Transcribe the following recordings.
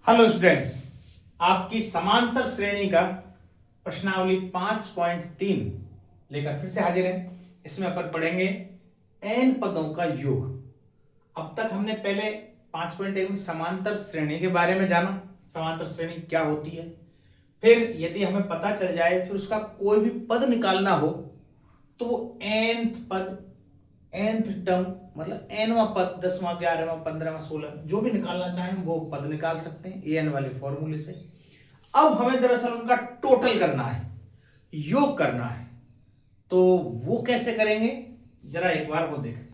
Hello students, आपकी समांतर श्रेणी का प्रश्नावली 5.3 लेकर फिर से हाजिर है। इसमें अपन पढ़ेंगे n पदों का योग। अब तक हमने पहले 5.1 में समांतर श्रेणी के बारे में जाना, समांतर श्रेणी क्या होती है। फिर यदि हमें पता चल जाए फिर उसका कोई भी पद निकालना हो तो वो nth पद, nth टर्म मतलब nवां पद, 10वां 11वां 15वां 16 जो भी निकालना चाहें वो पद निकाल सकते हैं an वाले फॉर्मूले से। अब हमें दरअसल उनका टोटल करना है, योग करना है। तो वो कैसे करेंगे जरा एक बार वो देखें।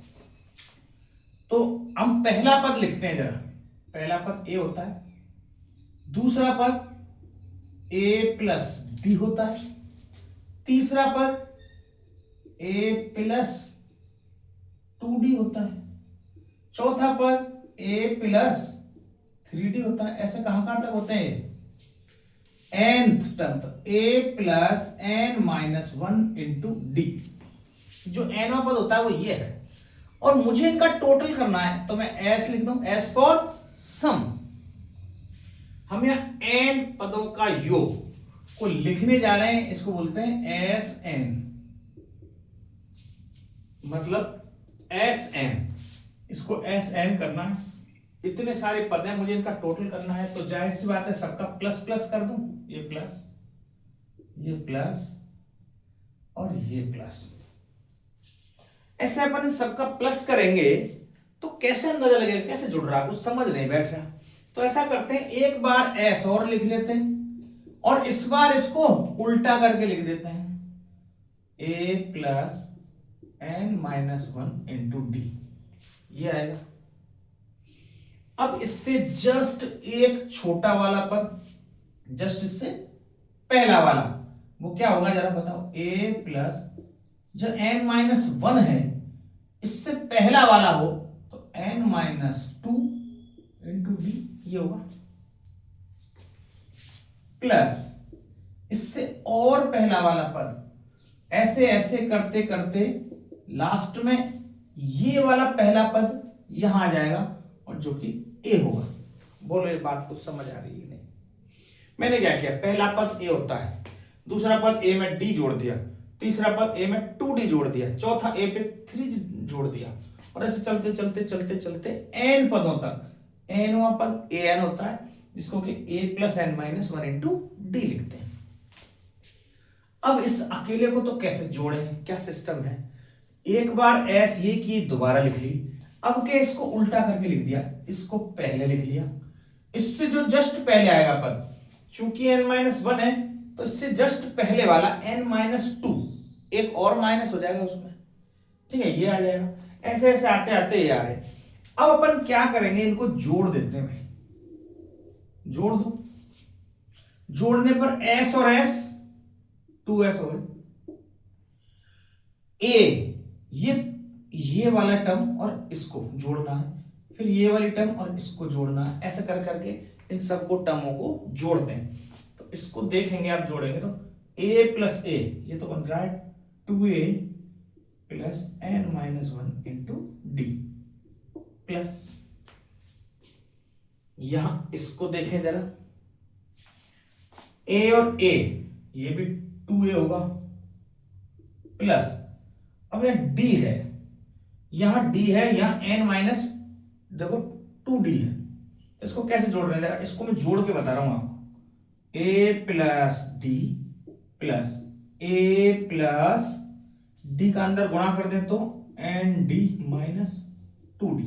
तो हम पहला पद लिखते हैं जरा। पहला पद a होता है, दूसरा पद a प्लस d होता है, तीसरा पद a प्लस 2d होता है, चौथा पद a प्लस 3d होता है। ऐसे कहां तक होते हैं? nth टर्म तो a plus n minus 1 into D. जो nवां पद होता है वो ये है और मुझे इनका टोटल करना है तो मैं s लिख दूं, s फॉर सम। हम यहां n पदों का योग को लिखने जा रहे हैं, इसको बोलते हैं sn, मतलब sn, इसको sn करना है। इतने सारे पद हैं, मुझे इनका टोटल करना है तो जाहिर सी बात है सबका प्लस प्लस कर दूं। ये प्लस और ये प्लस। ऐसे अपन सबका प्लस करेंगे तो कैसे अंदाजा लगेगा कैसे जुड़ रहा है, कुछ समझ नहीं बैठ रहा। तो ऐसा करते हैं, एक बार s और लिख लेते हैं और इस बार इसको उल्टा करके लिख देते हैं, a plus n minus 1 into d, ये आएगा। अब इससे जस्ट एक छोटा वाला पद, जस्ट इससे पहला वाला, वो क्या होगा जरा बताओ। a प्लस जो n माइनस 1 है इससे पहला वाला हो तो n माइनस 2 इंटू डी, ये होगा। प्लस इससे और पहला वाला पद, ऐसे ऐसे करते करते लास्ट में ये वाला पहला पद यहां आ जाएगा और जो कि a होगा। बोलो ये बात कुछ समझ आ रही है नहीं? मैंने क्या किया, पहला पद a होता है, दूसरा पद a में d जोड़ दिया, तीसरा पद a में 2d जोड़ दिया, चौथा a पे 3 जोड़ दिया और ऐसे चलते चलते चलते चलते n पदों तक। nवां पद an होता है जिसको कि a plus n minus 1 into D लिखते हैं। अब इस अकेले को तो कैसे जोड़ें, क्या सिस्टम है? एक बार s ये की दोबारा लिख ली, अब क्या इसको उल्टा करके लिख दिया, इसको पहले लिख लिया। इससे जो जस्ट पहले आएगा पद, चूंकि n माइनस 1 है तो इससे जस्ट पहले वाला n माइनस 2, एक और माइनस हो जाएगा उसमें, ठीक है, ये आ जाएगा। ऐसे ऐसे आते आते ये आ रहे। अब अपन क्या करेंगे, इनको जोड़ देते हैं भाई, जोड़ दो। जोड़ने पर s और s 2s हो गए। a ये वाला टर्म और इसको जोड़ना है, फिर ये वाली टर्म और इसको जोड़ना है, ऐसे कर करके इन सबको टर्मों को जोड़ते हैं। तो इसको देखेंगे आप जोड़ेंगे तो a प्लस a, ये तो बन रहा है 2a plus n minus 1 into D, plus यहां इसको देखें जरा, a और a ये भी 2a होगा, प्लस अब यहां d है, यहां d है, यहां n माइनस देखो 2d है, तो इसको कैसे जोड़ रहे हैं जरा, इसको मैं जोड़ के बता रहा हूं आपको। a plus D plus a plus D का अंदर गुणा कर दे तो एन डी माइनस 2d,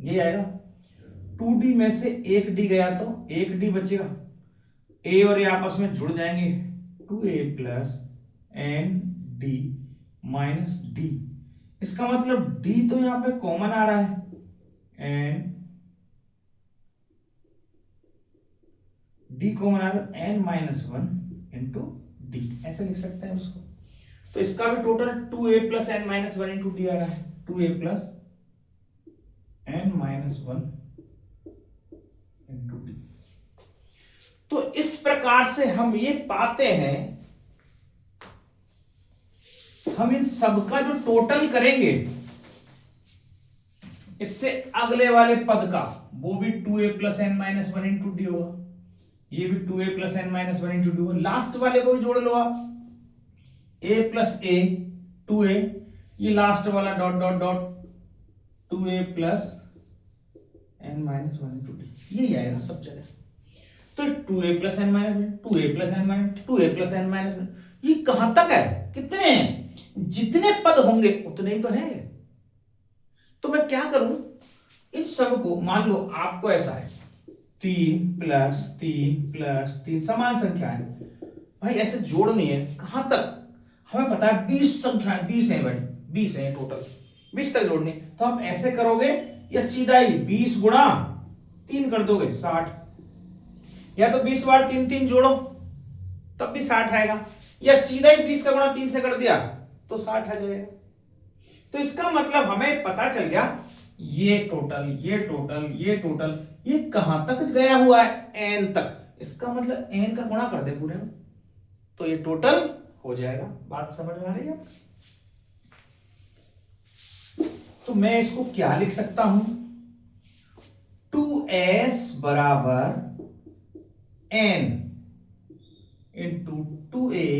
ये आएगा। 2d में से एक d गया तो एक d बचेगा, a और a आपस में जुड़ जाएंगे, 2a plus n d minus d. इसका मतलब d तो यहां पे कॉमन आ रहा है, एन डी कॉमन आ रहा है n माइनस 1 इंटू डी, ऐसे लिख सकते हैं उसको। तो इसका भी total 2a plus n minus 1 into d आ रहा है, 2a plus n minus 1 into d. तो इस प्रकार से हम ये पाते हैं, हम इन सबका जो टोटल करेंगे इससे अगले वाले पद का वो भी 2a plus n minus one into d होगा, ये भी 2a plus n minus one into d होगा। लास्ट वाले को भी जोड़ लो आप, a प्लस ए 2a, ये लास्ट वाला dot dot dot 2a plus n minus one into d, यही आएगा सब जगह। तो 2a plus n minus 2a plus n minus 2a plus n minus, ये कहां तक है, कितने हैं, जितने पद होंगे उतने ही तो है। तो मैं क्या करूं, इन सब को मान लो आपको ऐसा है 3 प्लस 3 प्लस 3 समान संख्या है भाई, ऐसे जोड़नी है कहां तक, हमें पता है 20 संख्या 20 है भाई, 20 है टोटल, 20 तक जोड़नी। तो आप ऐसे करोगे या सीधा ही 20 गुणा 3 कर दोगे 60, या तो 20 बार 3 3 जोड़ो तब भी 60 आएगा, या सीधा ही 20 का गुणा 3 से कर दिया तो 60 आ जाएगा। तो इसका मतलब हमें पता चल गया ये टोटल ये टोटल ये टोटल ये कहां तक गया हुआ है, n तक, इसका मतलब n का गुणा कर दे पूरे में तो ये टोटल हो जाएगा। बात समझ में आ रही है? तो मैं इसको क्या लिख सकता हूं, 2s बराबर n into 2a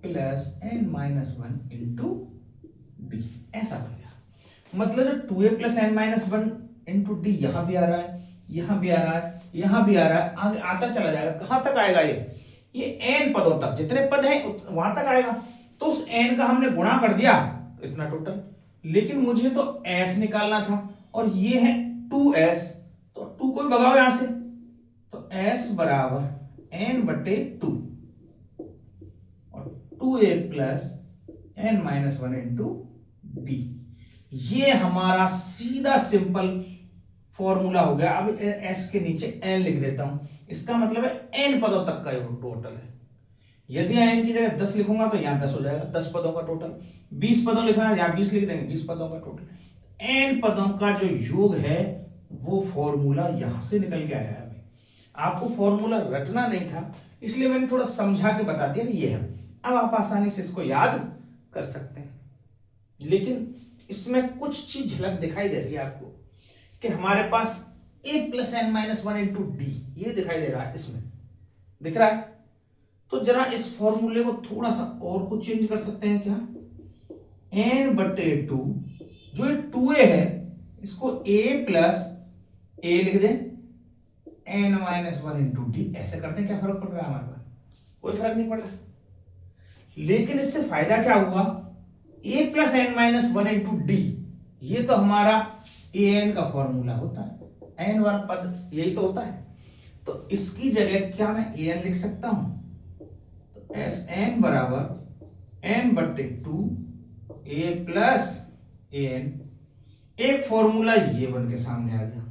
plus n minus one into d, ऐसा बन गया। मतलब 2a plus n minus one into d यहां भी आ रहा है, यहां भी आ रहा है, यहां भी आ रहा है, आगे आता चला जाएगा। कहां तक आएगा ये n पदों तक, जितने पद हैं वहां तक आएगा। तो उस n का हमने गुणा कर दिया इतना टोटल, लेकिन मुझे तो s निकालना था और ये है 2s, तो 2 को भी भगाओ यहां से, तो s बराबर n बटे 2 और 2a plus n minus one into d, ये हमारा सीधा सिंपल फॉर्मूला हो गया। अब s के नीचे n लिख देता हूं, इसका मतलब है n पदों तक का ये टोटल है। यदि n की जगह 10 लिखूंगा तो यहां 10 हो जाएगा, 10 पदों का टोटल। 20 पदों लिखना है, यहां 20 लिख देंगे, 20 पदों का टोटल। n पदों का जो योग है वो फॉर्मूला यहां से निकल के आया है। अभी आपको फॉर्मूला रटना नहीं था, इसलिए मैंने थोड़ा समझा के बता दिया कि ये है। अब आप आसानी से इसको याद कर सकते हैं, लेकिन इसमें कुछ चीज झलक दिखाई दे रही है आपको कि हमारे पास a plus n minus one into d, ये दिखाई दे रहा है, इसमें दिख रहा है। तो जरा इस फॉर्मूले को थोड़ा सा और कुछ चेंज कर सकते हैं क्या, n बटे 2, जो ये 2a है इसको a प्लस a लिख दें n minus one into D, ऐसे करते हैं। क्या फर्क पड़ रहा है हमारे पास, कोई फर्क नहीं पड़ रहा। लेकिन इससे फायदा क्या हुआ, a plus n minus one into d, ये तो हमारा an का फॉर्मूला होता है, n वाला पद यही तो होता है। तो इसकी जगह क्या मैं an लिख सकता हूं, तो एस एन बराबर n बट्टे 2 a प्लस an, एक फॉर्मूला ये बन के सामने आ गया।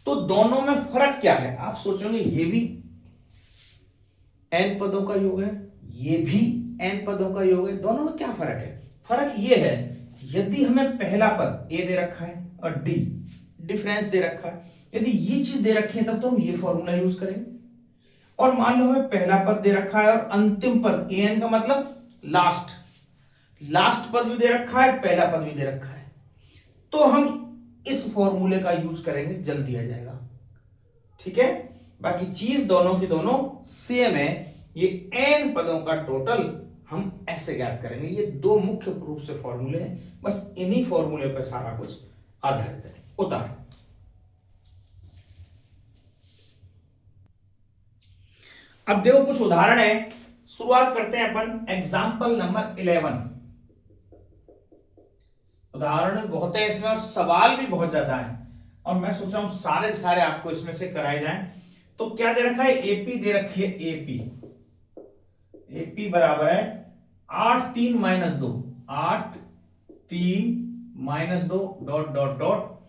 तो दोनों में फर्क क्या है, आप सोचोगे ये भी n पदों का योग है, ये भी n पदों का योग है, दोनों में क्या फर्क है। फर्क ये है, यदि हमें पहला पद a दे रखा है और d डिफरेंस दे रखा है, यदि ये चीज दे रखी है तब तो हम ये फॉर्मूला यूज करेंगे। और मान लो हमें पहला पद दे रखा है और अंतिम पद an का मतलब लास्ट पद भी दे रखा है, पहला पद भी दे रखा है, तो हम इस फॉर्मूले का यूज करेंगे, जल्दी आ जाएगा। ठीक है, बाकी चीज दोनों की दोनों सेम है। ये n पदों का टोटल हम ऐसे ज्ञात करेंगे। ये दो मुख्य रूप से फॉर्मूले हैं, बस इन्हीं फॉर्मूले पर सारा कुछ आधारित होता है। अब देखो कुछ उदाहरण है, शुरुआत करते हैं अपन एग्जाम्पल नंबर 11। उदाहरण बहुत है इसमें और सवाल भी बहुत ज्यादा है, और मैं सोच रहा हूं सारे सारे आपको इसमें से कराए जाएं। तो क्या दे रखा है, एपी दे रखी है, एपी बराबर है 8 3 minus 2, 8 3 minus 2 dot dot dot,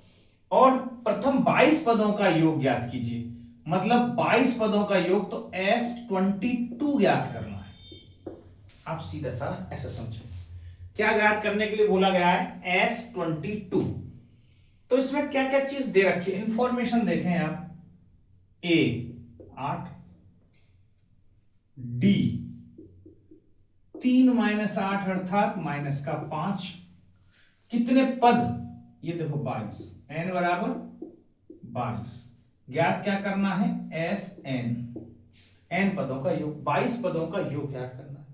और प्रथम 22 पदों का योग ज्ञात कीजिए। मतलब 22 पदों का योग, तो S22 ज्ञात करना है। आप सीधा सा ऐसा समझे, क्या ज्ञात करने के लिए बोला गया है, S22। तो इसमें क्या क्या चीज दे रखी है, इंफॉर्मेशन देखें आप, A 8, D 3 माइनस 8 अर्थात माइनस का 5, कितने पद, ये देखो 22, n बराबर 22, ज्ञात क्या करना है, एस एन, n पदों का योग, 22 पदों का योग ज्ञात करना है।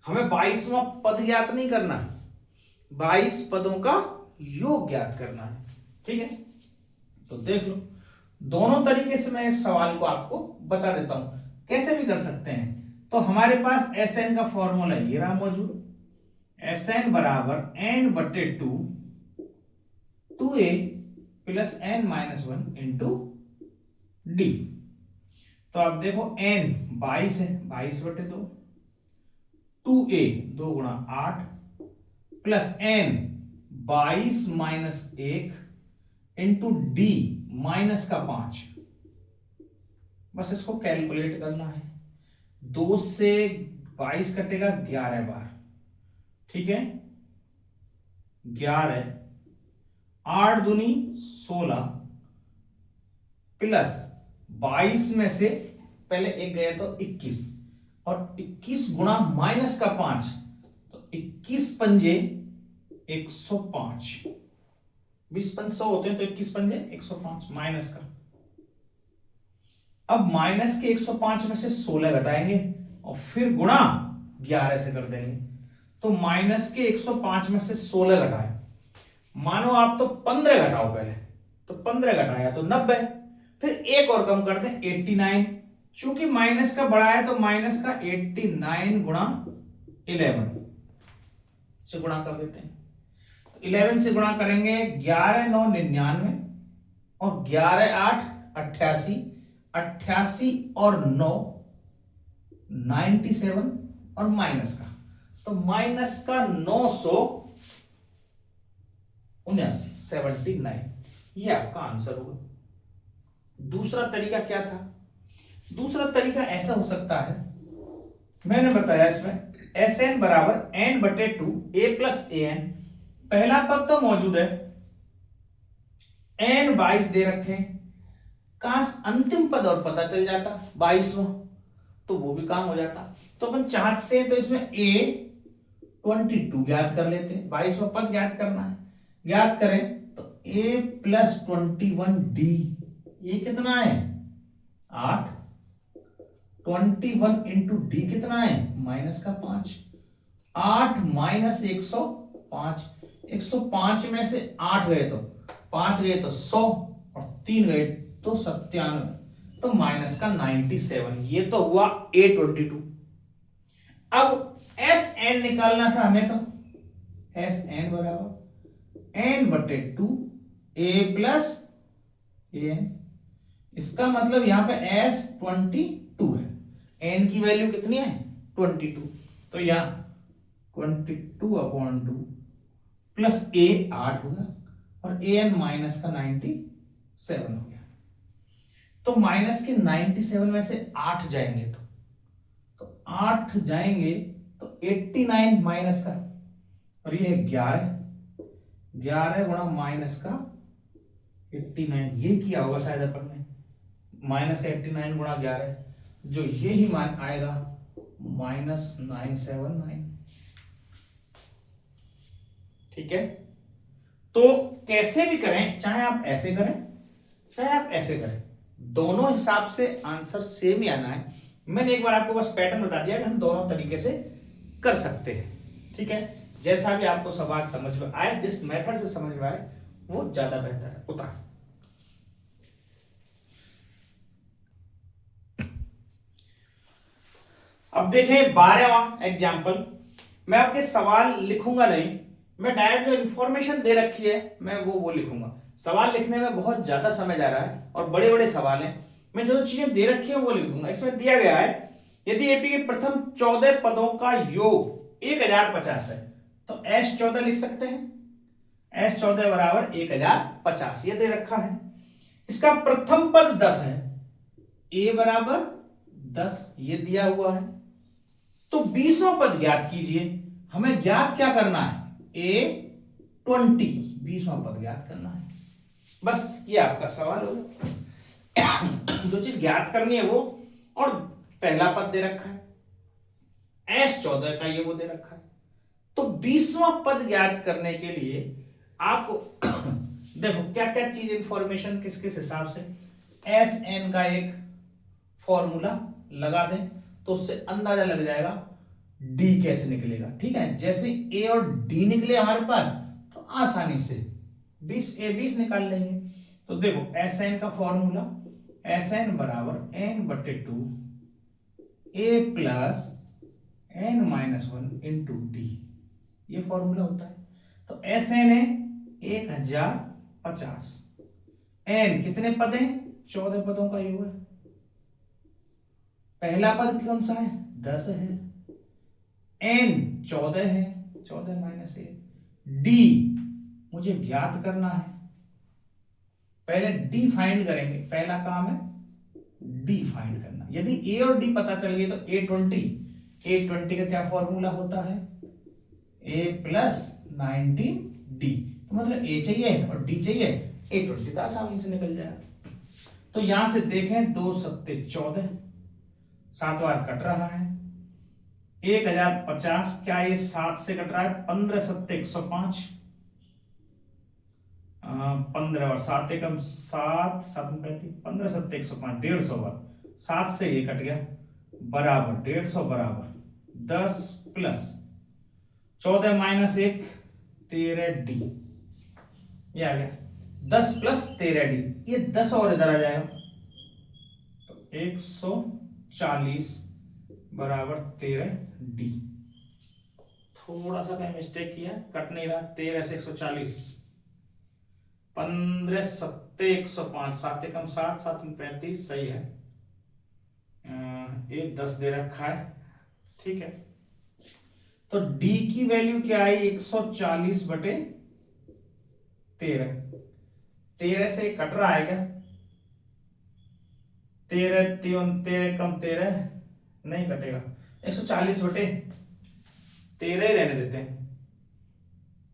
हमें 22वां पद ज्ञात नहीं करना, 22 पदों का योग ज्ञात करना है। ठीक है, तो देख लो, दोनों तरीके से मैं इस सवाल को आपको बता देता हूं, कैसे भी कर सकते हैं। तो हमारे पास एस एन का फॉर्मूला ये रहा मौजूद, एस एन बराबर एन बटे two a plus n minus one into d. तो आप देखो n 22 है, 22 बटे 2, 2a 2 गुणा 8 plus n 22 minus 1 into d minus का 5। बस इसको कैलकुलेट करना है, 2 से 22 कटेगा 11 बार, ठीक है, 11, 8 दूनी 16 प्लस 22 में से पहले एक गया तो 21 और 21 गुणा माइनस का 5, तो 21 पंजे 105, 20 पंजे 100 होते हैं, तो 21 पंजे 105 माइनस का। अब माइनस के 105 में से 16 घटाएंगे और फिर गुणा 11 से कर देंगे, तो माइनस के 105 में से 16 घटाए, मानो आप तो 15 घटाओ पहले, तो 15 घटाया तो 90, फिर एक और कम कर दें 89, चूंकि माइनस का बड़ा है तो माइनस का 89 गुणा 11 से गुणा कर देते हैं। तो 11 से गुणा करेंगे, 11 9 99 और 11 8 88, 88 और 9 97 और माइनस का, तो माइनस का 979, ये आपका आंसर होगा। दूसरा तरीका क्या था, दूसरा तरीका ऐसा हो सकता है, मैंने बताया इसमें एस एन बराबर एन बटे 2 ए प्लस ए एन, पहला पद तो मौजूद है, एन 22 दे रखे, काश अंतिम पद और पता चल जाता 22वां, तो वो भी काम हो जाता। तो अपन चाहते हैं तो इसमें ए 22 ज्ञात कर लेते हैं, 22वां पद ज्ञात करना है, ज्ञात करें तो a प्लस 21 डी, ये कितना है 8, 21 इंटू डी कितना है माइनस का 5, 8 माइनस 105, 105 में से 8 गए तो 5 गए तो 100 और 3 गए तो 97, तो माइनस का 97, ये तो हुआ A22। अब एस एन निकालना था हमें, तो एस एन बराबर एन बटे 2 ए प्लस एन, इसका मतलब यहां पे एस 22 है, एन की वैल्यू कितनी है 22, तो यहां 22/2 प्लस ए 8 होगा और ए एन माइनस का 97 हो गया। तो माइनस के 97 में से 8 जाएंगे तो 8 जाएंगे तो 89 माइनस का, और ये है 11 गुणा माइनस का 89, ये किया होगा शायद अपन ने, माइनस का 89 गुणा 11, जो ये ही मान आएगा -979। ठीक है, तो कैसे भी करें, चाहे आप ऐसे करें चाहे आप ऐसे करें, दोनों हिसाब से आंसर सेम ही आना है। मैंने एक बार आपको बस पैटर्न बता दिया कि हम दोनों तरीके से कर सकते हैं। ठीक है, जैसा भी आपको सवाल समझ में आए, जिस मेथड से समझ में आए वो ज्यादा बेहतर है होता है। अब देखें 12वां एग्जाम्पल, मैं आपके सवाल लिखूंगा नहीं, मैं डायरेक्ट जो इंफॉर्मेशन दे रखी है मैं वो लिखूंगा। सवाल लिखने में बहुत ज्यादा समय जा रहा है और बड़े बड़े सवाल हैं, मैं जो चीजें दे रखी है वो लिख दूंगा। इसमें दिया गया है यदि एपी के प्रथम 14 पदों का योग 1050 है तो S14 लिख सकते हैं, S14 बराबर 1050, ये दे रखा है। इसका प्रथम पद 10 है, a बराबर 10 ये दिया हुआ है, तो 20वां पद ज्ञात कीजिए। हमें ज्ञात क्या करना है, A20, 20वां पद ज्ञात करना है। बस ये आपका सवाल होगा। जो चीज ज्ञात करनी है वो, और पहला पद दे रखा है, S14 का ये वो दे रखा है, तो 20वां पद ज्ञात करने के लिए आपको देखो क्या क्या चीज इंफॉर्मेशन किस किस हिसाब से, एस एन का एक फॉर्मूला लगा दें तो उससे अंदाजा लग जाएगा डी कैसे निकलेगा। ठीक है, जैसे ए और डी निकले हमारे पास तो आसानी से 20 निकाल लेंगे। तो देखो एस एन का फॉर्मूला, एस एन बराबर एन बटे 2 a plus n minus 1 into d, ये फॉर्मूला होता है। तो एस एन है 1050, एन कितने पद हैं, 14 पदों का योग है। पहला पद कौन सा है, 10 है, एन 14 है, 14 माइनस 1, डी मुझे ज्ञात करना है। पहले डी फाइंड करेंगे, पहला काम है डी फाइंड करना। यदि ए और डी पता चल गई तो A20 का क्या फॉर्मूला होता है, ए प्लस 19 डी, तो मतलब ए चाहिए और डी चाहिए, A20 तो आसानी से निकल जाएगा। तो यहां से देखें 2 सत्ते 14, 7 बार कट रहा है, 1050, क्या ये 7 से कट रहा है, 15 सत्ते 105, 15 और 7 एकम 7, 7 35, 15 सत्ते 105, 150 बार 7 से ये कट गया, बराबर 150 बराबर 10 प्लस 14 माइनस 1 13 डी, ये आ गया 10 प्लस 13 डी, ये 10 और इधर आ जाएगा तो 140 बराबर 13 डी। थोड़ा सा कहीं मिस्टेक किया, कट नहीं रहा, 13 से 140, 15 सत्ते 105, 7 एकम 7, 7 35, सही है, ये 10 दे रखा है। ठीक है, तो D की वैल्यू क्या आई, 140 बटे 13, 13 से कट रहा है क्या, 13 13 कम 13 नहीं कटेगा, 140 बटे 13 ही रहने देते हैं।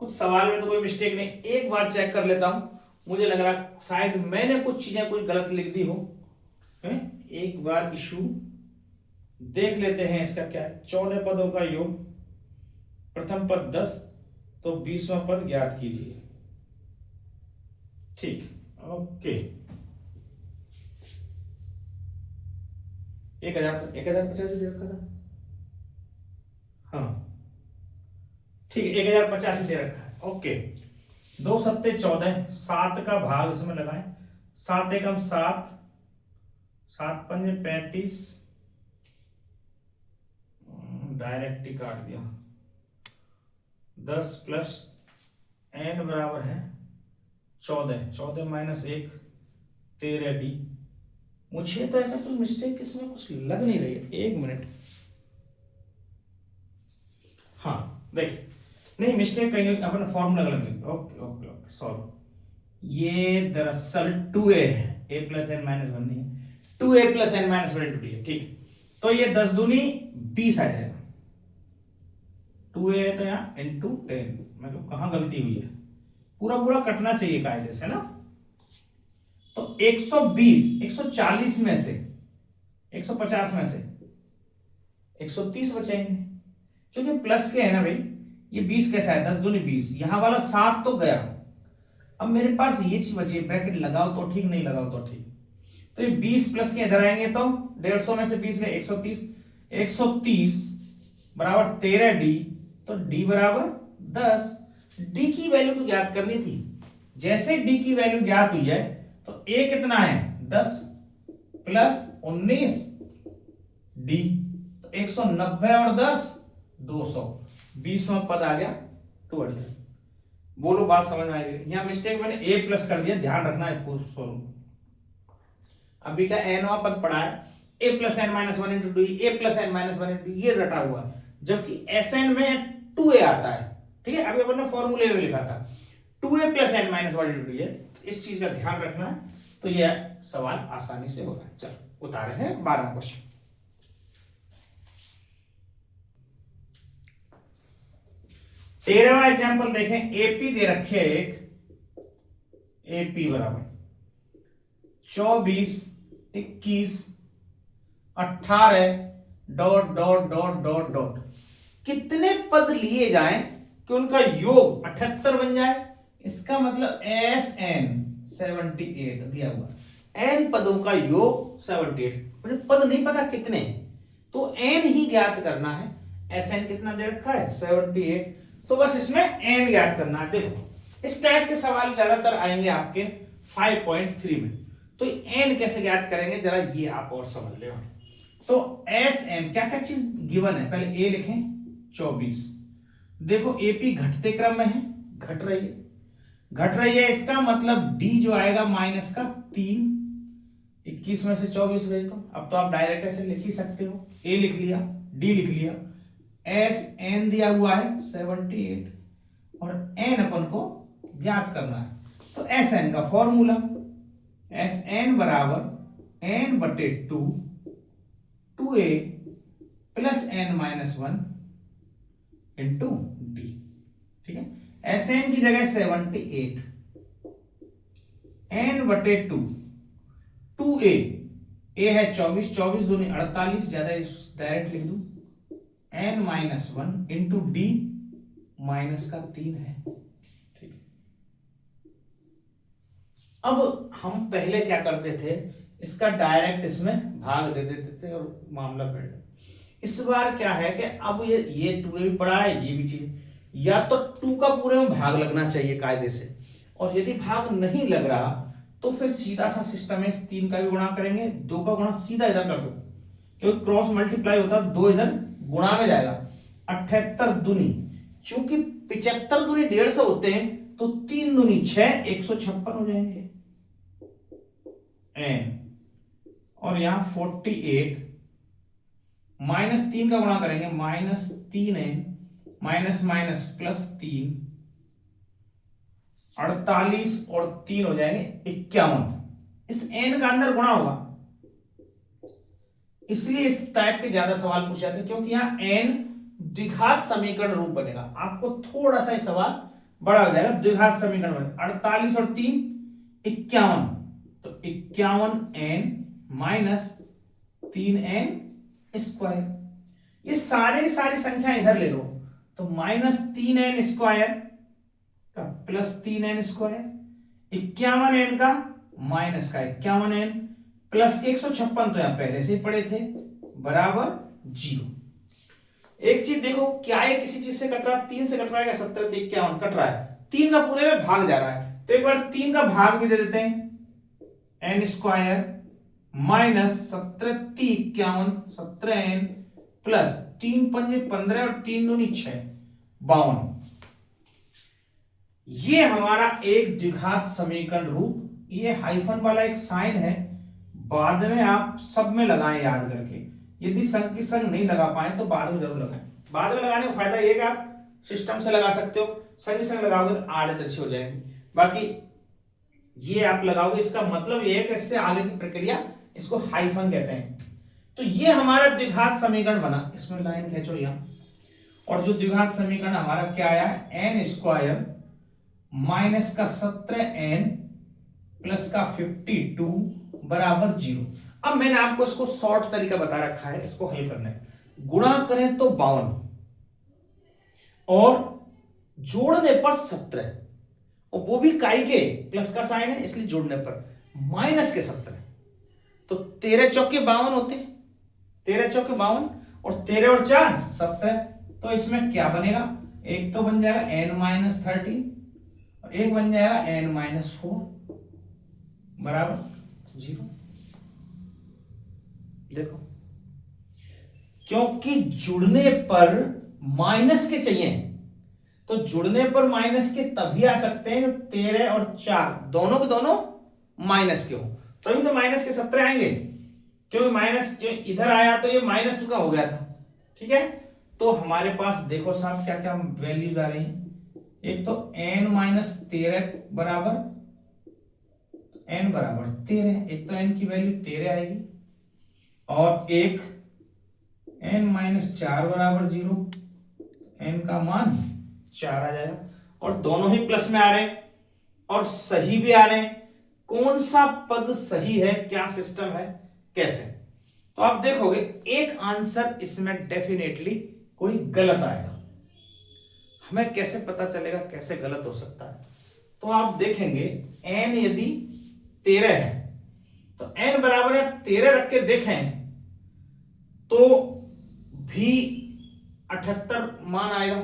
कुछ सवाल में तो कोई मिस्टेक नहीं, एक बार चेक कर लेता हूं, मुझे लग रहा शायद मैंने कुछ चीजें कुछ गलत लिख दी हो, एक बार इशू देख लेते हैं। इसका क्या है, 14 पदों का योग, प्रथम पद 10, तो 20वां पद ज्ञात कीजिए। ठीक, ओके, 1050 दे रखा था, हाँ ठीक है, 1050 दे रखा है, ओके। 2 सत्ते 14, 7 का भाग इसमें लगाएं, 7 एकम 7, 7 पंजे 35, डायरेक्ट ही काट दिया, 10 प्लस एन बराबर है 14, 14 माइनस 1 13 डी। मुझे तो ऐसा कुछ मिस्टेक इसमें कुछ लग नहीं रही है, 1 मिनट, हाँ देखिए, नहीं मिस्टेक कहीं अपन फॉर्मूला गलत लिखा, ओके ओके ओके सॉरी, ये दरअसल 2a है, a प्लस एन माइनस 1 नहीं है, 2a plus n minus 1 into d है। ठीक, तो ये 10 दूनी 20 आ जाएगा, 2a है तो यहाँ इंटू 10, मतलब कहाँ गलती हुई है, पूरा पूरा कटना चाहिए कायदे से ना। तो 120, 140 में से 150 में से 130 बचेंगे, क्योंकि प्लस के है ना भाई, ये 20 कैसा है, 10 दूनी 20, यहां वाला 7 तो गया, अब मेरे पास ये चीज बची है, ब्रैकेट लगाओ तो ठीक, नहीं लगाओ तो ठीक, तो ये 20 प्लस के इधर आएंगे तो 150 में से 20 गए 130, 130 बराबर 13 डी, तो डी बराबर 10। डी की वैल्यू तो ज्ञात करनी थी, जैसे डी की वैल्यू ज्ञात हुई है तो ए कितना है 10 प्लस 19 डी, तो 190 और 10 200, 20वां पद आ गया 200। बोलो बात समझ में आएगी, यहां मिस्टेक मैंने ए प्लस कर दिया, ध्यान रखना है पूर्ण स्वरूप। अभी क्या एनवां पद पड़ा है, a plus n minus 1 into d, a plus n minus 1 into, ये रटा हुआ है, जबकि एस एन में 2a आता है। ठीक है, अभी अपन ने फॉर्मूले में लिखा था 2a plus n minus 1 into d है, इस चीज का ध्यान रखना है, तो यह सवाल आसानी से होगा। चलो उतारे हैं 12वां क्वेश्चन। तेरहवां एग्जाम्पल देखें, एपी दे रखे एक, एपी बराबर 24 21 18 dot dot dot dot dot, कितने पद लिए जाएं कि उनका योग 78 बन जाए इसका मतलब एस एन 78 दिया हुआ, एन पदों का योग 78, मुझे पद नहीं पता कितने, तो एन ही ज्ञात करना है। एस एन कितना दे रखा है 78, तो बस इसमें एन ज्ञात करना है। देखो इस टाइप के सवाल ज्यादातर आएंगे आपके 5.3 में, तो एन कैसे ज्ञात करेंगे जरा ये आप और समझ ले। तो एस एन क्या क्या चीज गिवन है, पहले ए लिखें 24, देखो एपी घटते क्रम में है, घट रही है, घट रही है, इसका मतलब डी जो आएगा माइनस का 3, 21 में से 24 गए, तो अब तो आप डायरेक्ट ऐसे लिख ही सकते हो, ए लिख लिया, डी लिख लिया, एस एन दिया हुआ है 78 और एन अपन को ज्ञात करना है। तो एस एन का फॉर्मूला एस एन बराबर एन बटे 2 2a plus n minus 1 into d. ठीक है, एस एन की जगह 78, एन बटे 2 2a, ए है 24, 24 दूनी 48, ज्यादा डायरेक्ट लिख दूं, n minus 1 into d minus का 3 है। ठीक है, अब हम पहले क्या करते थे, इसका डायरेक्ट इसमें भाग दे देते थे और मामला बैठ। इस बार क्या है कि अब ये 2a भी पड़ा है, ये भी चीज, या तो 2 का पूरे में भाग लगना चाहिए कायदे से, और यदि भाग नहीं लग रहा तो फिर सीधा सा सिस्टम है, 3 का भी गुणा करेंगे, 2 का गुणा सीधा इधर कर दो, क्योंकि क्रॉस मल्टीप्लाई होता है, 2 इधर गुणा में जाएगा, 78 दूनी, चूंकि 75 दूनी 150 होते हैं, तो 3 दूनी 6, 156 हो जाएंगे एन, और यहां 48 माइनस 3 का गुणा करेंगे, minus 3 n minus minus plus 3, 48 और 3 हो जाएंगे 51, इस एन का अंदर गुणा होगा, इसलिए इस टाइप के ज्यादा सवाल पूछे जाते हैं, क्योंकि यहां एन द्विघात समीकरण रूप बनेगा, आपको थोड़ा सा सवाल बड़ा हो जाएगा, द्विघात समीकरण बनेगा, 48 और 3 51, तो 51 एन माइनस 3 एन स्क्वायर, ये सारी संख्या इधर ले लो, तो माइनस 3 एन स्क्वायर का प्लस 3 एन स्क्वायर, 51 एन का माइनस का 51 एन प्लस 156, तो यहां पहले से ही पड़े थे, बराबर 0। एक चीज देखो, क्या है किसी चीज से कट रहा है, 3 से कट रहा है, 70 51 कट रहा है, 3 का पूरे में भाग जा रहा है, तो एक बार 3 का भाग भी दे देते हैं, n square minus 17 51 17 n plus 3 पंजे 15 और 3 दूनी 6 52, ये हमारा एक द्विघात समीकरण रूप, ये हाइफन वाला एक साइन है, बाद में आप सब में लगाएं याद करके, यदि संग की संग नहीं लगा पाए तो बाद में जरूर लगाएं, बाद में लगाने का फायदा ये कि आप सिस्टम से लगा सकते हो, संग संग लगाओगे तो आड़े तिरछी हो जाएगी, बाकी ये आप लगाओगे, इसका मतलब ये है कि इससे आगे की प्रक्रिया, इसको हाइफन कहते हैं। तो ये हमारा द्विघात समीकरण बना, इसमें लाइन खींचो यहां, और जो द्विघात समीकरण हमारा क्या आया, एन स्क्वायर माइनस का 17 एन प्लस का 52 बराबर 0। अब मैंने आपको इसको शॉर्ट तरीका बता रखा है इसको हल करने, गुणा करें तो 52 और जोड़ने पर 17, और वो भी काई के प्लस का साइन है इसलिए जोड़ने पर माइनस के 17, तो 13 चौके 52 होते हैं, 13 चौके 52 और 13 और 4 17, तो इसमें क्या बनेगा, एक तो बन जाएगा एन माइनस 13 और एक बन जाएगा एन माइनस 4 बराबर 0। देखो, क्योंकि जुड़ने पर माइनस के चाहिए, तो जुड़ने पर माइनस के तभी आ सकते हैं 13 और 4 दोनों के दोनों माइनस के हो, तभी तो माइनस के 17 आएंगे, क्योंकि माइनस जो इधर आया तो ये माइनस का हो गया था। ठीक है, तो हमारे पास देखो साहब क्या क्या वैल्यूज आ रही हैं, एक तो n माइनस 13 बराबर n बराबर 13, एक तो n की वैल्यू 13 आएगी, और एक n माइनस 4 बराबर 0, n का मान 4 आ जाएगा, और दोनों ही प्लस में आ रहे हैं और सही भी आ रहे हैं। कौन सा पद सही है, क्या सिस्टम है, कैसे, तो आप देखोगे एक आंसर इसमें डेफिनेटली कोई गलत आएगा। हमें कैसे पता चलेगा कैसे गलत हो सकता है, तो आप देखेंगे n यदि 13 है तो n बराबर है 13 रख के देखें तो भी 78 मान आएगा,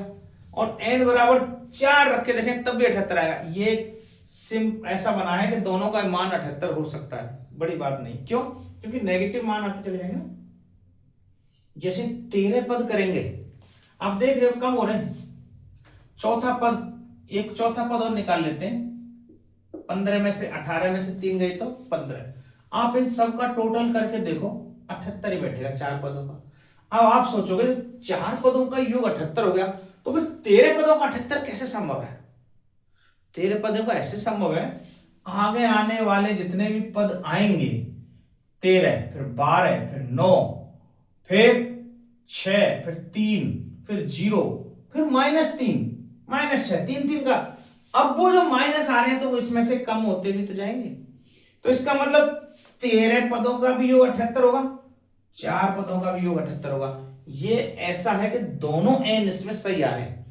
और n बराबर 4 रख के देखें तब भी 78 आएगा। ये सिम ऐसा बना है कि दोनों का मान 78 हो सकता है, बड़ी बात नहीं। क्यों? क्योंकि नेगेटिव मान आते चले जाएंगे ना। जैसे 13 पद करेंगे, आप देख रहे हो कम हो रहे हैं। चौथा पद, एक चौथा पद और निकाल लेते हैं। 15 में से 18 में से 3 गए तो 15। आप इन सब का टोटल करके देखो 78 ही बैठेगा 4 पदों का। अब आप सोचोगे 4 पदों का योग 78 हो गया, तो फिर 13 पदों का 78 कैसे संभव है? 13 पदों का ऐसे संभव है, आगे आने वाले जितने भी पद आएंगे, 13 फिर 12 फिर 9 फिर 6 फिर 3 फिर 0 फिर -3 -6 3 का, अब वो जो माइनस आ रहे हैं तो वो इसमें से कम होते भी तो जाएंगे। तो इसका मतलब 13 पदों का भी योग 78 होगा, 4 पदों का भी योग 78 होगा। ये ऐसा है कि दोनों n इसमें सही आ रहे हैं।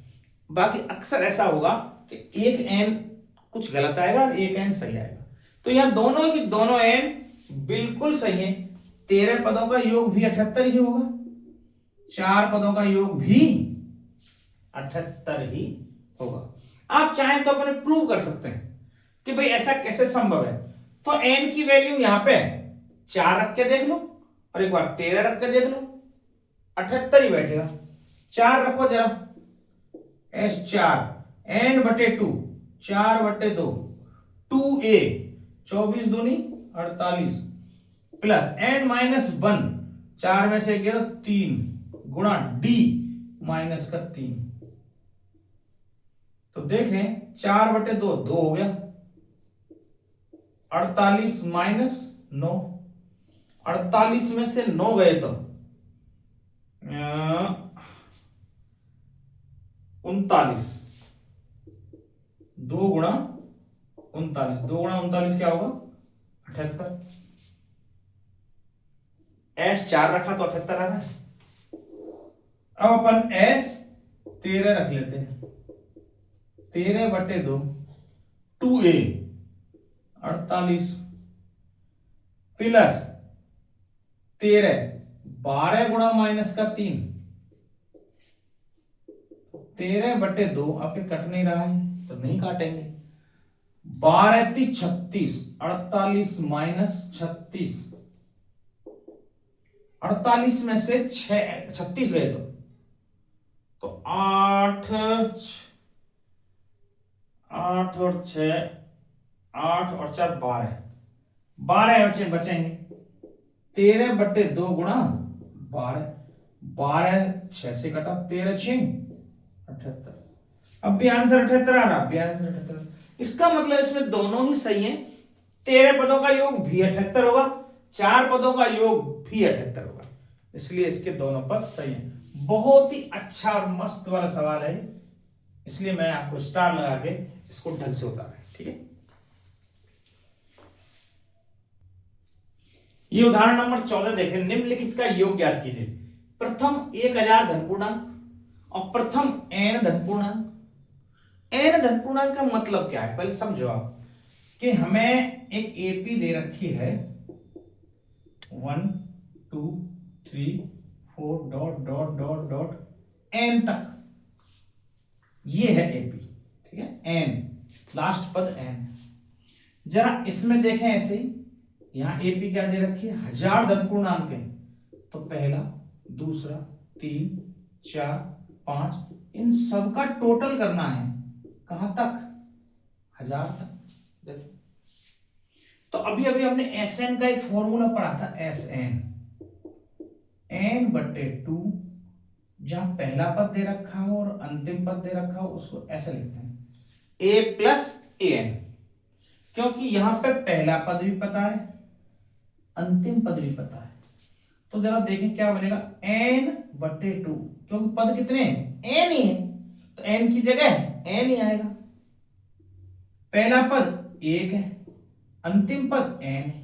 बाकी अक्सर ऐसा होगा कि एक n कुछ गलत आएगा और एक n सही आएगा। तो यहां दोनों की दोनों n बिल्कुल सही है। 13 पदों का योग भी 78 ही होगा, 4 पदों का योग भी 78 ही होगा। आप चाहें तो अपने प्रूव कर सकते हैं कि भाई ऐसा कैसे संभव है। तो n की वैल्यू यहां पे 4 रख के देख लो और एक बार 13 रख के देख लो, 78 ही बैठेगा। 4 रखो जरा, S4 n/2 4/2 2a 24 दूनी 48 प्लस n-1 4 में से गया 3 गुणा d -3। तो देखें 4/2 2 हो गया, 48 - 9, 48 में से 9 गए तो 39, 2 गुणा 39, 2 गुणा 39 क्या होगा 78। S4 रखा तो 78 आ रहा है। अब अपन S13 रख लेते हैं, 13/2 2a 48 प्लस 13 12 गुणा -3 13/2 आपके कट नहीं रहा है तो नहीं काटेंगे। 12 × 36 48 - 36, 48 में से 36 गए तो 8 और 6 8 और 4 12 बचेंगे। 13/2 गुणा 12, 12 6 से कटा, 13 6 78। अब भी आंसर 78 आ रहा, भी आंसर 78। इसका मतलब इसमें दोनों ही सही हैं। 13 पदों का योग भी 78 होगा, 4 पदों का योग भी 78 होगा, इसलिए इसके दोनों पद सही हैं। बहुत ही अच्छा और मस्त वाला सवाल है, इसलिए मैं आपको स्टार लगा के इसको ढंग से उतारा है। ठीक है, ये उदाहरण नंबर 14 देखें। निम्नलिखित का योग ज्ञात कीजिए। प्रथम 1000 धनपूर्णांक और प्रथम n धनपूर्णांक। n धनपूर्णांक का मतलब क्या है, पहले समझो आप कि हमें एक एपी दे रखी है 1 2 3 4 ... n तक, ये है एपी। ठीक है, n लास्ट पद n। जरा इसमें देखें ऐसे ही, यहां एपी क्या दे रखी है 1000 धनपूर्णांक है, तो पहला दूसरा 3 4 5 इन सब का टोटल करना है, कहां तक 1000 तक। देखो तो अभी अभी हमने Sn का एक फॉर्मूला पढ़ा था, Sn n/2, जहां पहला पद दे रखा हो और अंतिम पद दे रखा हो उसको ऐसे लिखते हैं a + an, क्योंकि यहां पे पहला पद भी पता है अंतिम पद भी पता है। तो जरा देखें क्या बनेगा n/2, क्योंकि पद कितने हैं n ही है, तो n की जगह n ही आएगा। पहला पद 1 है, अंतिम पद n है,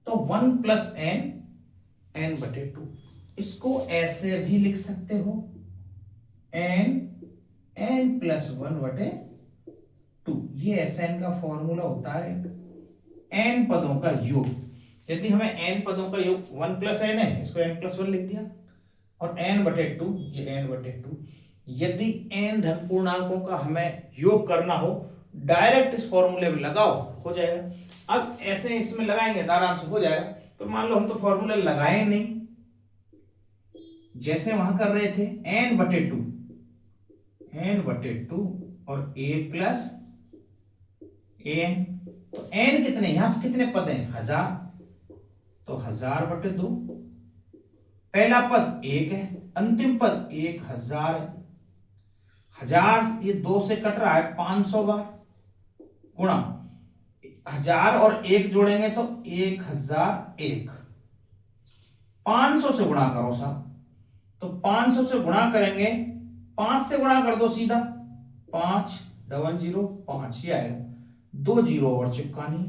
तो 1 + n n/2। इसको ऐसे भी लिख सकते हो n + 1/2, ये एस एन का फॉर्मूला होता है एन पदों का योग। यदि हमें एन पदों का योग 1 प्लस एन है, इसको n प्लस 1 लिख दिया, और n बटे 2, ये n बटे 2। यदि n धन पूर्णांकों का हमें योग करना हो, डायरेक्ट इस फॉर्मूले में लगाओ, हो जाएगा। अब ऐसे इसमें लगाएंगे तो आराम से हो जाएगा। तो मान लो हम तो फॉर्मूला लगाए नहीं, जैसे वहां कर रहे थे n बटे 2, n बटे 2 और a प्लस an। तो n कितने, यहां तो कितने पद हैं, 1000, तो 1000 बटे 2। पहला पद 1 है, अंतिम पद 1000 है। 1000 ये 2 से कट रहा है 500 बार, गुणा 1000 और 1 जोड़ेंगे तो 1001। 500 से गुणा करो साहब, तो 500 से गुणा करेंगे, 5 से गुणा कर दो सीधा, 5 डबल 0 5, ये आएगा, 2 जीरो और चिपकानी,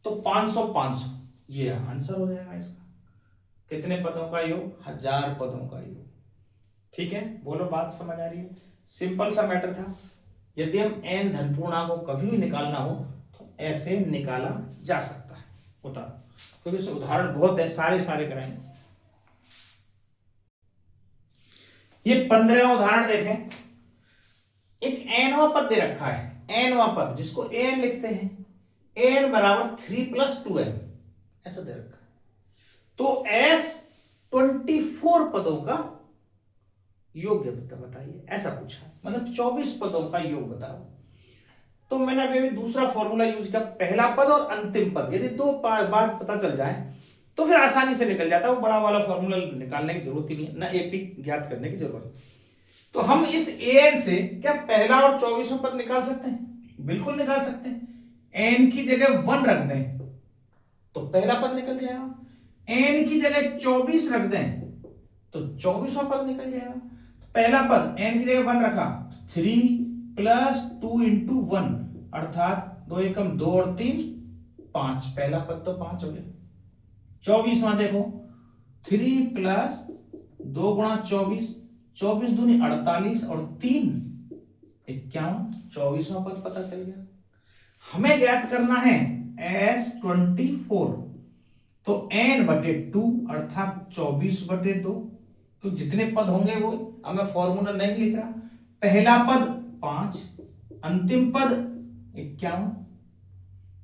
तो 500 500, ये आंसर हो जाएगा इसका। कितने पदों का योग, 1000 पदों का योग। ठीक है, बोलो बात समझ आ रही है? सिंपल सा मैटर था। यदि हम n धन पूर्णांकों को कभी भी निकालना हो तो ऐसे निकाला जा सकता है, होता, क्योंकि इसमें उदाहरण बहुत है, सारे कराएंगे। ये 15वां उदाहरण देखें। एक nवां पद दे रखा है, nवां पद जिसको an लिखते हैं, an बराबर 3 + 2n, ऐसा दे रखा है। तो s 24 पदों का योग बताइए, ऐसा पूछा, मतलब 24 पदों का योग बताओ। तो मैंने अभी दूसरा फॉर्मूला यूज किया, पहला पद और अंतिम पद, यदि दो बात पता चल जाए तो फिर आसानी से निकल जाता है, वो बड़ा वाला फॉर्मूला निकालने की जरूरत ही नहीं है, ना एपी ज्ञात करने की जरूरत। तो हम इस an से क्या पहला और 24वां पद निकाल सकते हैं? बिल्कुल निकाल सकते हैं। n की जगह 1 रख दें तो पहला पद निकल जाएगा, n की जगह 24 रख दें तो 24वां पद निकल जाएगा। पहला पद n की जगह 1 रखा, 3 + 2 × 1, अर्थात 2 एकम 2 और 3 5, पहला पद तो 5 हो गया। 24वां देखो, 3 + 2 × 24, 24 दूनी 48 और 3 51, 24वां पद पता चल गया। हमें ज्ञात करना है s 24, तो n बटे 2 अर्थात 24 बटे 2, तो जितने पद होंगे वो, अब मैं फॉर्मूला नहीं लिख रहा, पहला पद 5, अंतिम पद 51,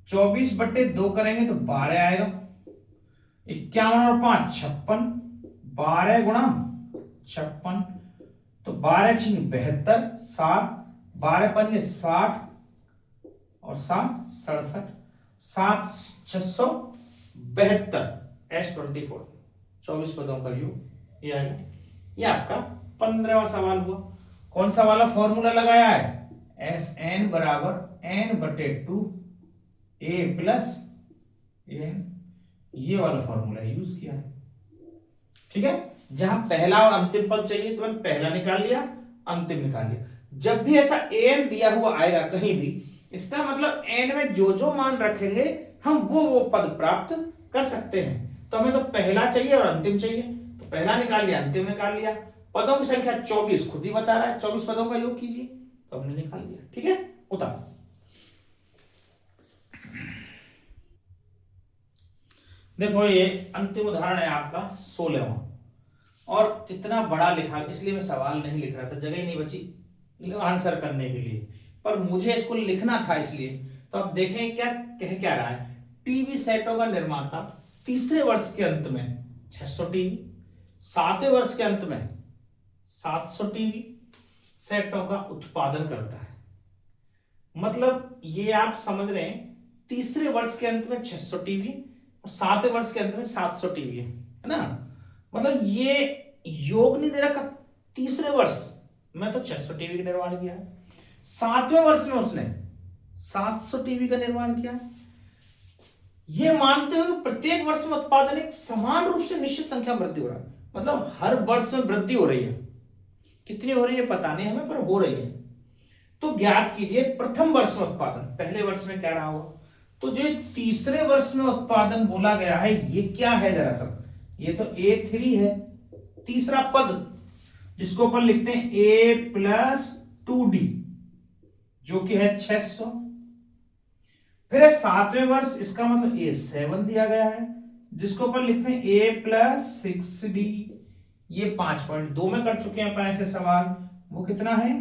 24 बटे 2 करेंगे तो 12 आएगा, 51 और 5 56, 12 गुणा 56, तो 12 × 72, 7, 12 पंजे 60 और 7 67, 7 672, s 24, 24 पदों का योग ये आएगा। ये आपका 15वां सवाल हुआ। कौन सा वाला फॉर्मूला लगाया है? एस एन बराबर n बटे 2 a प्लस n, ये वाला फॉर्मूला यूज किया है। ठीक है, जहां पहला और अंतिम पद चाहिए तो मैंने पहला निकाल लिया, अंतिम निकाल लिया। जब भी ऐसा an दिया हुआ आएगा कहीं भी, इसका मतलब n में जो जो मान रखेंगे हम वो पद प्राप्त कर सकते हैं। तो हमें तो पहला चाहिए और अंतिम चाहिए, तो पहला निकाल लिया, अंतिम निकाल लिया। पदों की संख्या 24 खुद ही बता रहा है, 24 पदों का योग कीजिए, तो हमने निकाल दिया। ठीक है, उतार। देखो ये अंतिम उदाहरण है आपका 16वां, और कितना बड़ा लिखा, इसलिए मैं सवाल नहीं लिख रहा था, जगह ही नहीं बची आंसर करने के लिए, पर मुझे इसको लिखना था इसलिए। तो अब देखें क्या रहा है। टीवी सेटों का निर्माता तीसरे वर्ष के अंत में 600 टीवी, 7वें वर्ष के अंत में 700 टीवी सेटों का उत्पादन करता है। मतलब ये आप समझ रहे हैं, तीसरे वर्ष के अंत में 600 टीवी और 7वें वर्ष के अंत में 700 टीवी है ना। मतलब ये योग नहीं दे रखा, तीसरे वर्ष में तो 600 टीवी का निर्माण किया है, 7वें वर्ष में उसने 700 टीवी का निर्माण किया। ये मानते हुए प्रत्येक वर्ष में उत्पादन एक समान रूप से निश्चित संख्या में वृद्धि हो रहा है, मतलब हर वर्ष में वृद्धि हो रही है। कितनी हो रही है पता नहीं हमें, पर हो रही है। तो ज्ञात कीजिए प्रथम वर्ष में उत्पादन, पहले वर्ष में क्या रहा होगा। तो जो तीसरे वर्ष में उत्पादन बोला गया है, ये क्या है दरअसल, ये तो A3 है, तीसरा पद जिसको अपन लिखते हैं A + 2D, जो कि है 600। फिर है 7वें वर्ष, इसका मतलब ए 7 दिया गया है, जिसको अपन लिखते हैं ए प्लस 6d। ये 5.2 में कर चुके हैं अपन ऐसे सवाल, वो कितना है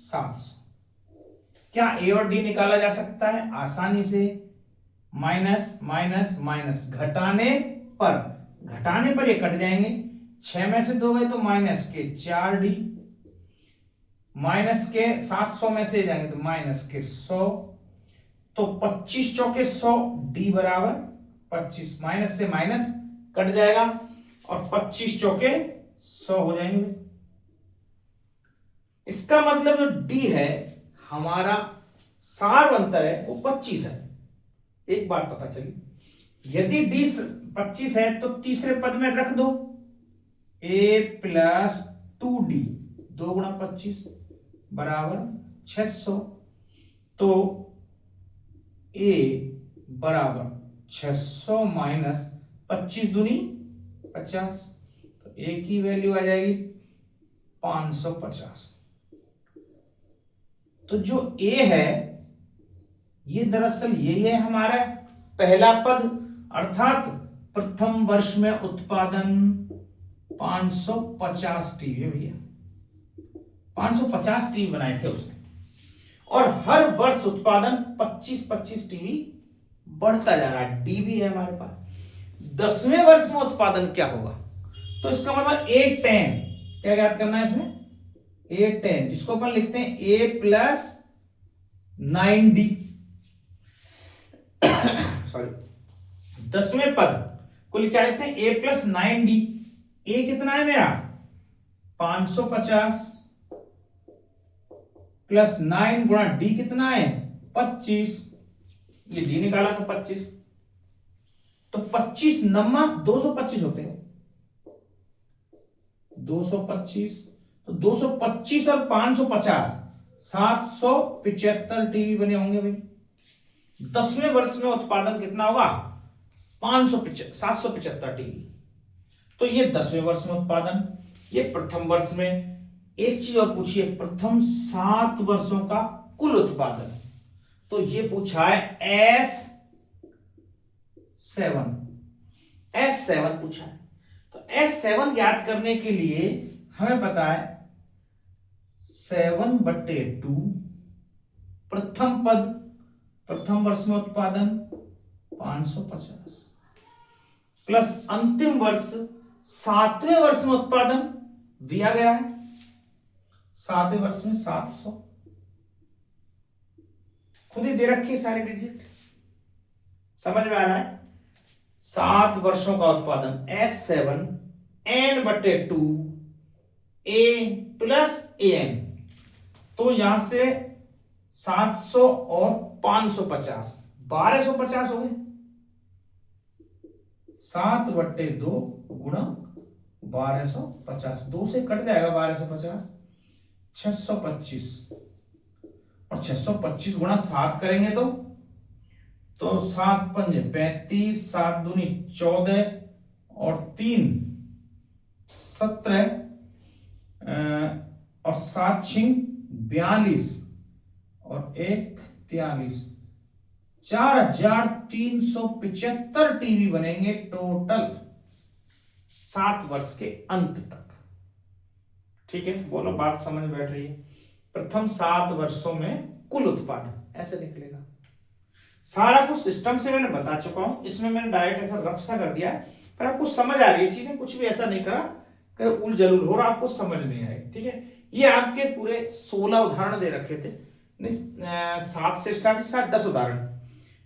700। क्या ए और डी निकाला जा सकता है आसानी से, माइनस माइनस माइनस, घटाने पर ये कट जाएंगे, 6 में से 2 गए तो माइनस के 4d, माइनस के 700 में से जाएंगे तो माइनस के 100, तो 25 चौके 100, डी बराबर 25, माइनस से माइनस कट जाएगा और 25 चौके 100 हो जाएंगे। इसका मतलब जो डी है हमारा सार्वंतर है वो 25 है। एक बात पता चली, यदि डी 25 है तो तीसरे पद में रख दो a प्लस 2d, 2 गुणा 25 बराबर 600, तो a बराबर 600 माइनस 25 दूनी 50, तो a की वैल्यू आ जाएगी 550। तो जो a है ये दरअसल यही है हमारा पहला पद, अर्थात प्रथम वर्ष में उत्पादन 550 टीवी भैया, 550 टीवी बनाए थे उसने, और हर वर्ष उत्पादन 25-25 टीवी बढ़ता जा रहा है, डी भी है हमारे पास। 10वें वर्ष में उत्पादन क्या होगा, तो इसका मतलब A10, क्या याद करना है इसमें, A10, जिसको अपन लिखते हैं A प्लस 9D, सॉरी 10वें पद को क्या लिखते हैं A प्लस 9D। A कितना है मेरा 550 प्लस 9 गुणा D कितना है 25, ये D निकाला था 25, तो 25 नम्मा 225 होते हैं, 225, तो 225 और 550 775 टीवी बने होंगे भाई। 10वें वर्ष में उत्पादन कितना होगा 775 टीवी। तो ये 10वें वर्ष में उत्पादन, ये प्रथम वर्ष में। एक चीज और पूछिए, प्रथम 7 वर्षों का कुल उत्पादन, तो ये पूछा है S7 पूछा है। तो S7 ज्ञात करने के लिए हमें पता है 7/2 प्रथम पद, प्रथम वर्ष में उत्पादन 550 प्लस अंतिम वर्ष 7वें वर्ष में उत्पादन दिया गया है, 7वें वर्ष में 700, खुद ही दे रखिए सारे डिजिट, समझ में आ रहा है। 7 वर्षों का उत्पादन S7 N/2 A plus AN, तो यहां से 700 और 550 1250 हो गए, 7/2 गुणा 1250, 2 से कट जाएगा 1250, 625, और 625 गुणा 7 करेंगे तो 7 पंजे 35, 7 दूनी 14 और 3 17 और 7 छिंग 42 और 1 43, 4375 टीवी बनेंगे टोटल 7 वर्ष के अंत तक। ठीक है, बोलो बात समझ बैठ रही है। प्रथम 7 वर्षों में कुल उत्पादन ऐसे निकलेगा। सारा कुछ सिस्टम से मैंने बता चुका हूं, इसमें मैंने डायरेक्ट ऐसा रफ सा कर दिया है, पर आपको समझ आ रही है चीजें, कुछ भी ऐसा नहीं करा कि उल जलूल हो रहा आपको समझ नहीं आए। ठीक है, ये आपके पूरे 16 उदाहरण दे रखे थे, 7 से स्टार्ट, 10 उदाहरण,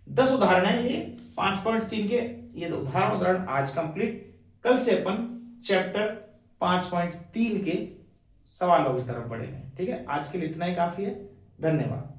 10 उदाहरण है ये 5.3 के। ये उदाहरण आज कंप्लीट, कल से अपन चैप्टर 5.3 के सवालों की तरफ बढ़ेंगे। ठीक है, आज के लिए इतना ही काफी है, धन्यवाद।